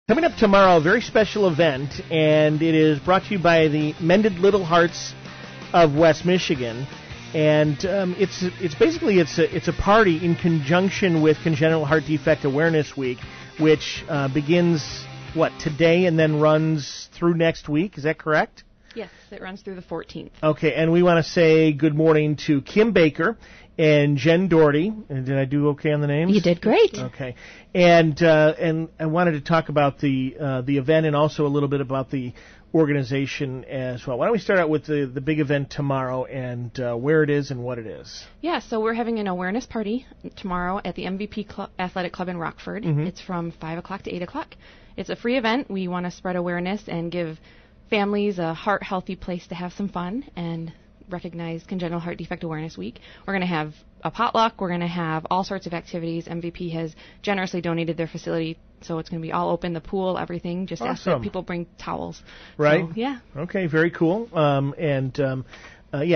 Coming up tomorrow, a very special event, and it is brought to you by the Mended Little Hearts of West Michigan. And it's basically a party in conjunction with Congenital Heart Defect Awareness Week, which begins today and then runs through next week. Is that correct? Yes, it runs through the 14th. Okay, and we want to say good morning to Kim Baker and Jen Doherty. And did I do okay on the names? You did great. Okay, and I wanted to talk about the event and also a little bit about the organization as well. Why don't we start out with the big event tomorrow and where it is and what it is? Yeah, so we're having an awareness party tomorrow at the MVP Athletic Club in Rockford. Mm-hmm. It's from 5 o'clock to 8 o'clock. It's a free event. We want to spread awareness and give families a heart-healthy place to have some fun and recognize Congenital Heart Defect Awareness Week. We're going to have a potluck. We're going to have all sorts of activities. MVP has generously donated their facility, so it's going to be all open, the pool, everything. Just ask that people bring towels. Right. So, yeah. Okay, very cool.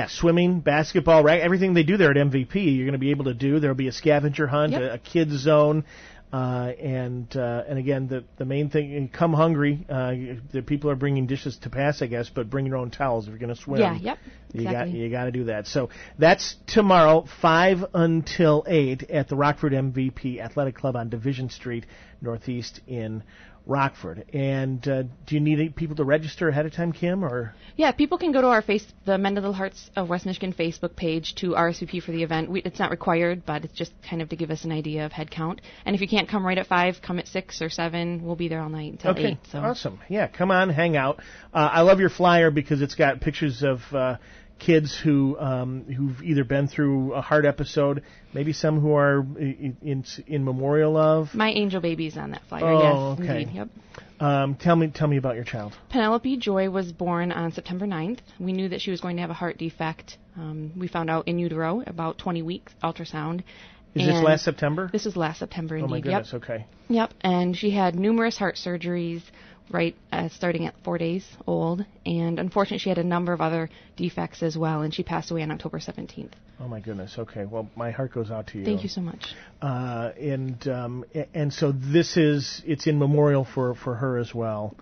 Swimming, basketball, right? Everything they do there at MVP, you're going to be able to do. There'll be a scavenger hunt, a kids zone. And again, the main thing, come hungry. The people are bringing dishes to pass, I guess, but bring your own towels if you're going to swim. Yeah, yep, exactly. You got to do that. So that's tomorrow, 5 until 8 at the Rockford MVP Athletic Club on Division Street, Northeast in Rockford. And do you need people to register ahead of time, Kim? Or yeah, people can go to the Mended Little Hearts of West Michigan Facebook page to RSVP for the event. It's not required, but it's just kind of to give us an idea of head count. And if you can't come right at 5, come at 6 or 7. We'll be there all night until 8. So. Awesome. Yeah, come on, hang out. I love your flyer because it's got pictures of kids who've either been through a heart episode, maybe some who are in memorial of. My angel baby's on that flyer. Oh, yes, okay. Indeed, yep. Tell me about your child. Penelope Joy was born on September 9th. We knew that she was going to have a heart defect. We found out in utero, about 20 weeks ultrasound. Is this last September? This was last September, indeed. Oh, my goodness, yep. Okay. Yep, and she had numerous heart surgeries starting at 4 days old, and unfortunately she had a number of other defects as well, and she passed away on October 17th. Oh my goodness. Okay. Well, my heart goes out to you. Thank you so much. And so it's in memorial for her as well.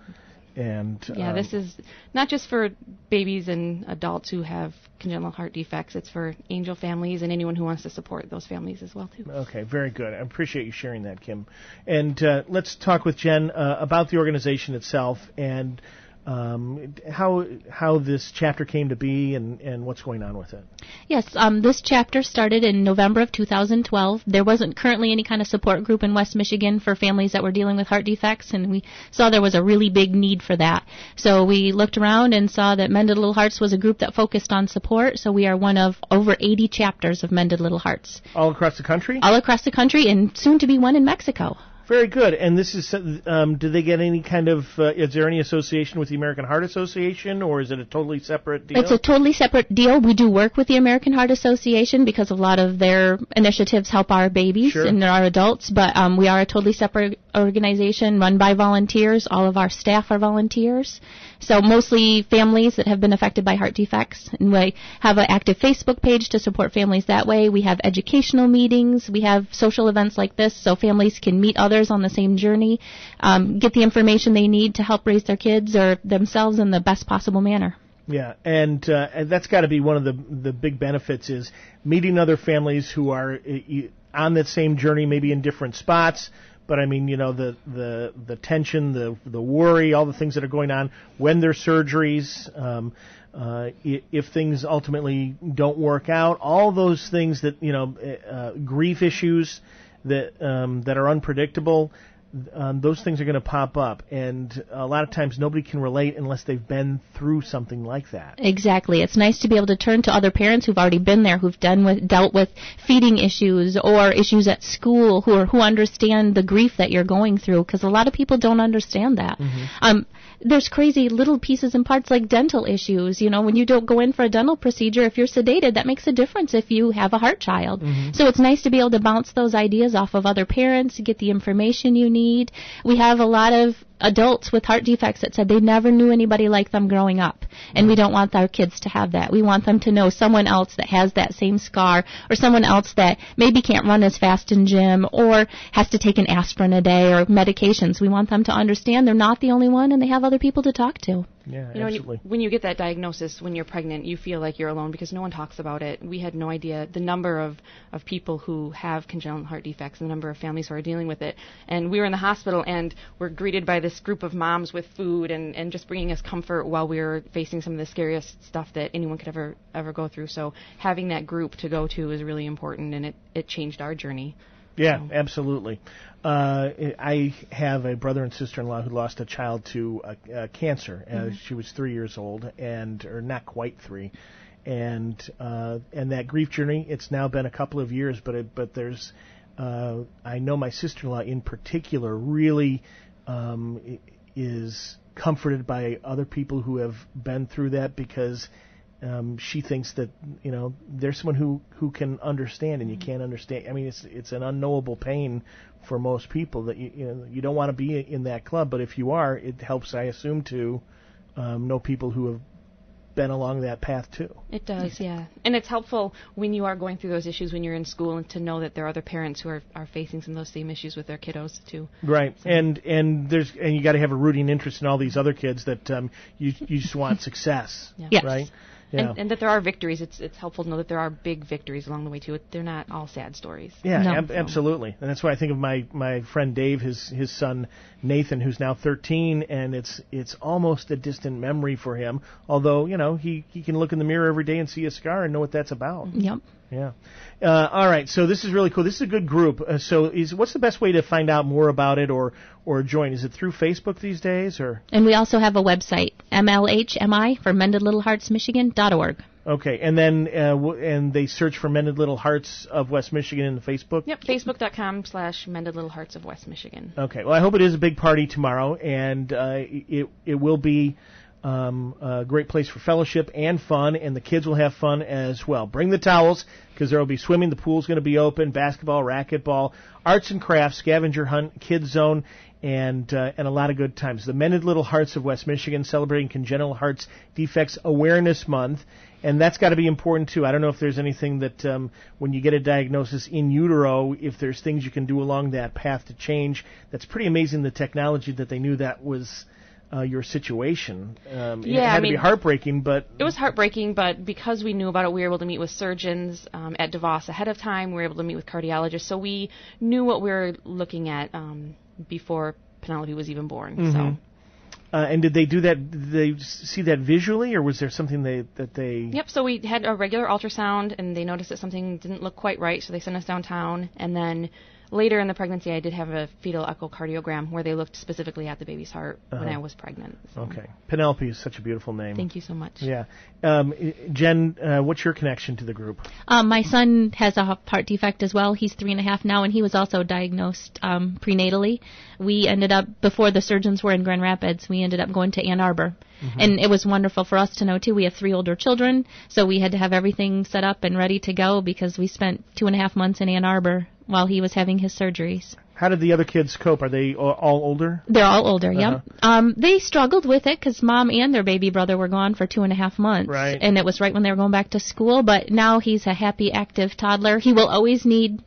And this is not just for babies and adults who have congenital heart defects. It's for angel families and anyone who wants to support those families as well, too. Okay, very good. I appreciate you sharing that, Kim. And let's talk with Jen about the organization itself and how this chapter came to be and what's going on with it. Yes, this chapter started in November of 2012. There wasn't currently any kind of support group in West Michigan for families that were dealing with heart defects, and we saw there was a really big need for that. So we looked around and saw that Mended Little Hearts was a group that focused on support, so we are one of over 80 chapters of Mended Little Hearts. All across the country? All across the country, and soon to be one in Mexico. Very good. And this is, do they get any kind of, is there any association with the American Heart Association, or is it a totally separate deal? It's a totally separate deal. We do work with the American Heart Association because a lot of their initiatives help our babies and our adults, but we are a totally separate organization run by volunteers. All of our staff are volunteers. So mostly families that have been affected by heart defects. And we have an active Facebook page to support families that way. We have educational meetings. We have social events like this so families can meet others on the same journey, get the information they need to help raise their kids or themselves in the best possible manner. Yeah, and that's got to be one of the big benefits is meeting other families who are on that same journey, maybe in different spots. But I mean, the tension, the worry, all the things that are going on when there's surgeries, if things ultimately don't work out, all those things that grief issues that are unpredictable. Those things are going to pop up, and a lot of times nobody can relate unless they've been through something like that. Exactly. It's nice to be able to turn to other parents who've already been there, who've dealt with feeding issues or issues at school, who understand the grief that you're going through, because a lot of people don't understand that. Mm-hmm. There's crazy little pieces and parts like dental issues. When you don't go in for a dental procedure, if you're sedated, that makes a difference if you have a heart child. Mm-hmm. So it's nice to be able to bounce those ideas off of other parents, get the information you need. We have a lot of adults with heart defects that said they never knew anybody like them growing up. And we don't want our kids to have that. We want them to know someone else that has that same scar, or someone else that maybe can't run as fast in gym or has to take an aspirin a day or medications. We want them to understand they're not the only one and they have other people to talk to. Yeah, you know, absolutely. When you get that diagnosis when you're pregnant, you feel like you're alone because no one talks about it. We had no idea the number of people who have congenital heart defects, the number of families who are dealing with it. And we were in the hospital and we're greeted by this group of moms with food and just bringing us comfort while we were facing some of the scariest stuff that anyone could ever go through. So having that group to go to is really important, and it changed our journey. Yeah, absolutely. I have a brother and sister-in-law who lost a child to cancer. She was 3 years old, or not quite 3, and that grief journey. It's now been a couple of years, but there's I know my sister-in-law in particular really is comforted by other people who have been through that, because she thinks that, you know, there's someone who can understand, and you can't understand. I mean, it's an unknowable pain for most people that you don't want to be in that club, but if you are, it helps, I assume, to know people who have been along that path too. It does, yeah. And it's helpful when you are going through those issues when you're in school, and to know that there are other parents who are facing some of those same issues with their kiddos too. Right. So. And you got to have a rooting interest in all these other kids that you just want success. Yeah. Yes. Right. Yeah. And that there are victories. It's helpful to know that there are big victories along the way too. They're not all sad stories. Yeah, No. Absolutely. And that's why I think of my friend Dave, his son Nathan, who's now 13, and it's almost a distant memory for him. Although, you know, he can look in the mirror every day and see a scar and know what that's about. Yep. Yeah. All right. So this is really cool. This is a good group. What's the best way to find out more about it or join? Is it through Facebook these days, or? And we also have a website, MLHMI for MendedLittleHeartsMichigan.org. Okay. And then and they search for Mended Little Hearts of West Michigan in the Facebook? Yep. Facebook.com/Mended Little Hearts of West Michigan. Okay. Well, I hope it is a big party tomorrow, and it will be a great place for fellowship and fun, and the kids will have fun as well. Bring the towels, because there will be swimming. The pool's going to be open, basketball, racquetball, arts and crafts, scavenger hunt, kids zone, and a lot of good times. The Mended Little Hearts of West Michigan, celebrating Congenital Hearts Defects Awareness Month, and that's got to be important too. I don't know if there's anything that when you get a diagnosis in utero, if there's things you can do along that path to change. That's pretty amazing, the technology that they knew that was your situation. It had to be heartbreaking, but... It was heartbreaking, but because we knew about it, we were able to meet with surgeons at DeVos ahead of time. We were able to meet with cardiologists, so we knew what we were looking at before Penelope was even born. Mm-hmm. So. And did they do that? Did they see that visually, or was there something that they... Yep, so we had a regular ultrasound, and they noticed that something didn't look quite right, so they sent us downtown, and then... Later in the pregnancy, I did have a fetal echocardiogram where they looked specifically at the baby's heart when I was pregnant. So. Okay. Penelope is such a beautiful name. Thank you so much. Yeah. Jen, what's your connection to the group? My son has a heart defect as well. He's 3.5 now, and he was also diagnosed prenatally. We ended up, before the surgeons were in Grand Rapids, we ended up going to Ann Arbor. Mm-hmm. And it was wonderful for us to know, too. We have 3 older children, so we had to have everything set up and ready to go because we spent 2.5 months in Ann Arbor while he was having his surgeries. How did the other kids cope? Are they all older? They're all older, yep. They struggled with it because Mom and their baby brother were gone for 2.5 months. Right. And it was right when they were going back to school, but now he's a happy, active toddler. He will always need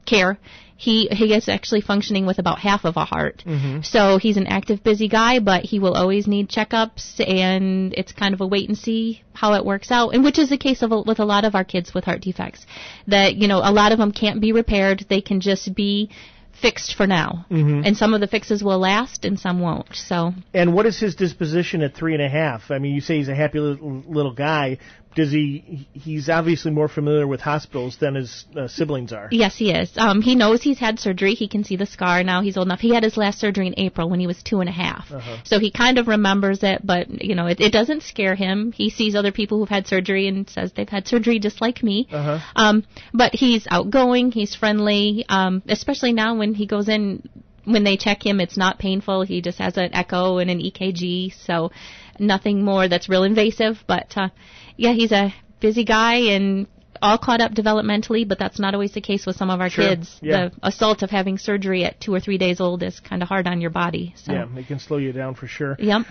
care. He is actually functioning with about half of a heart. Mm-hmm. So he's an active, busy guy, but he will always need checkups, and it's kind of a wait and see how it works out, and which is the case with a lot of our kids with heart defects. That, you know, a lot of them can't be repaired. They can just be fixed for now. Mm-hmm. And some of the fixes will last and some won't. So. And what is his disposition at 3.5? I mean, you say he's a happy little guy. He's obviously more familiar with hospitals than his siblings are. Yes, he is. He knows he's had surgery. He can see the scar now. He's old enough. He had his last surgery in April when he was 2.5. So he kind of remembers it, but, you know, it doesn't scare him. He sees other people who've had surgery and says they've had surgery just like me. But he's outgoing. He's friendly, especially now when he goes in. When they check him, it's not painful. He just has an echo and an EKG, so nothing more that's real invasive. But, yeah, he's a busy guy and all caught up developmentally, but that's not always the case with some of our kids. Yeah. The assault of having surgery at 2 or 3 days old is kind of hard on your body. So. Yeah, it can slow you down for sure. Yep.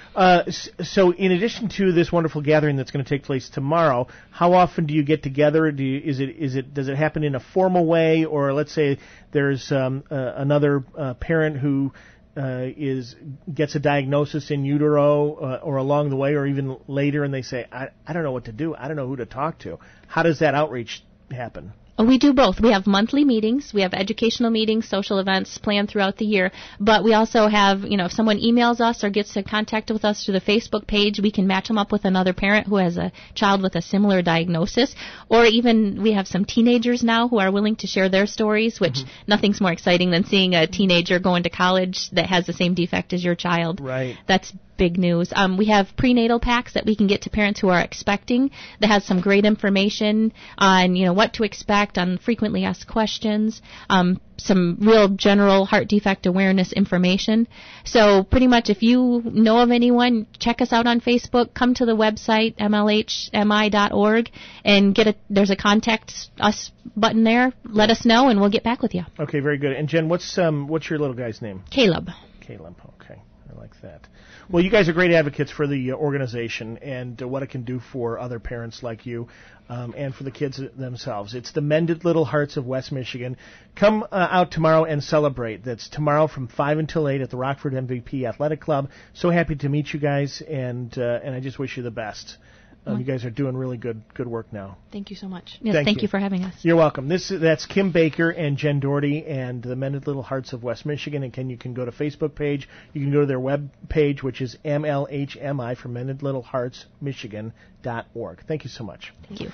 So in addition to this wonderful gathering that's going to take place tomorrow, how often do you get together? Does it happen in a formal way, or let's say there's another parent who gets a diagnosis in utero or along the way or even later, and they say, I don't know what to do. I don't know who to talk to. How does that outreach happen? We do both. We have monthly meetings. We have educational meetings, social events planned throughout the year. But we also have, if someone emails us or gets in contact with us through the Facebook page, we can match them up with another parent who has a child with a similar diagnosis. Or even we have some teenagers now who are willing to share their stories, which nothing's more exciting than seeing a teenager going to college that has the same defect as your child. Right. That's big news. We have prenatal packs that we can get to parents who are expecting that has some great information on, what to expect, on frequently asked questions, some real general heart defect awareness information. So pretty much if you know of anyone, check us out on Facebook, come to the website, mlhmi.org, and there's a contact us button there. Let us know, and we'll get back with you. Okay, very good. And Jen, what's your little guy's name? Caleb. Caleb, okay. I like that. Well, you guys are great advocates for the organization and what it can do for other parents like you and for the kids themselves. It's the Mended Little Hearts of West Michigan. Come out tomorrow and celebrate. That's tomorrow from 5 until 8 at the Rockford MVP Athletic Club. So happy to meet you guys, and I just wish you the best. You guys are doing really good work now. Thank you so much. Yes, thank you for having us. You're welcome. That's Kim Baker and Jen Doherty and the Mended Little Hearts of West Michigan. And you can go to Facebook page. You can go to their web page, which is MLHMI for Mended Little Hearts Michigan.org. Thank you so much. Thank you.